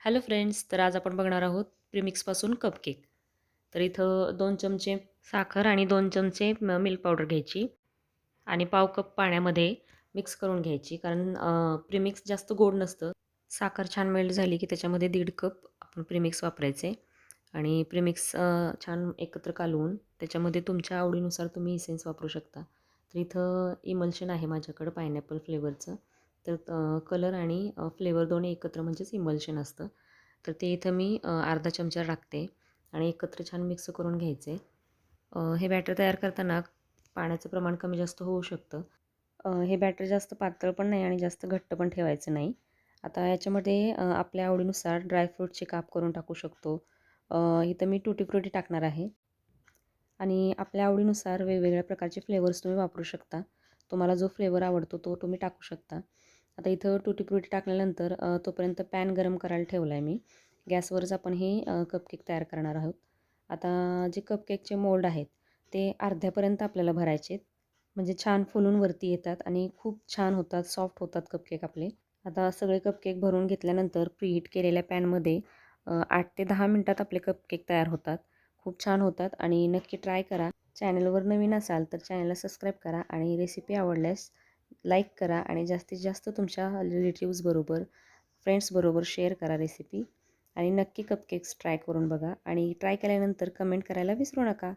Hello friends, तर आज आपण बघणार आहोत प्रीमिक्सपासून कपकेक. तर इथं 2 चमचे साखर आणि 2 चमचे मिल्क पावडर घ्यायची आणि पाव कप पाण्यामध्ये मिक्स करून घ्यायची. कारण प्रीमिक्स जास्त गोड नसतं. साखर छान मेल्ट झाली की त्याच्यामध्ये 1.5 कप आपण प्रीमिक्स वापरायचे आणि प्रीमिक्स छान एकत्र कालवून त्याच्यामध्ये तुमच्या आवडीनुसार तुम्ही इसेन्स वापरू शकता. तर इथं इमल्शन आहे माझ्याकडं पायनॅपल फ्लेवरचं. तर कलर आणि फ्लेवर दोन्ही एकत्र म्हणजेच इमल्शन असतं. तर ते इथं मी अर्धा चमचा टाकते आणि एकत्र छान मिक्स करून घ्यायचे. हे बॅटर तयार करताना पाण्याचं प्रमाण कमी जास्त होऊ शकतं. हे बॅटर जास्त पातळ पण नाही आणि जास्त घट्ट पण ठेवायचं नाही. आता याच्यामध्ये आपल्या आवडीनुसार ड्रायफ्रूटचे काप करून टाकू शकतो. इथं मी टुटी फ्रुटी टाकणार आहे आणि आपल्या आवडीनुसार वेगवेगळ्या प्रकारचे फ्लेवर्स तुम्ही वापरू शकता. तुम्हाला जो फ्लेवर आवडतो तो तुम्ही टाकू शकता. आता इथं टुटी फ्रुटी टाकल्यानंतर तोपर्यंत पॅन गरम करायला ठेवला आहे मी. गॅसवरच आपण हे कपकेक तयार करणार आहोत. आता जे कपकेकचे मोल्ड आहेत ते अर्ध्यापर्यंत आपल्याला भरायचे आहेत. म्हणजे छान फुलून वरती येतात आणि खूप छान होतात, सॉफ्ट होतात कपकेक आपले. आता सगळे कपकेक भरून घेतल्यानंतर प्रीहीट केलेल्या पॅनमध्ये 8 ते 10 मिनटात आपले कपकेक तयार होतात. खूप छान होतात आणि नक्की ट्राय करा. चॅनलवर नवीन असाल तर चॅनलला सबस्क्राईब करा आणि रेसिपी आवडल्यास लाईक करा आणि जास्तीत जास्त तुमच्या रिलेटिव्सबरोबर, फ्रेंड्सबरोबर शेअर करा रेसिपी आणि नक्की कपकेक्स ट्राय करून बघा आणि ट्राय केल्यानंतर कमेंट करायला विसरू नका.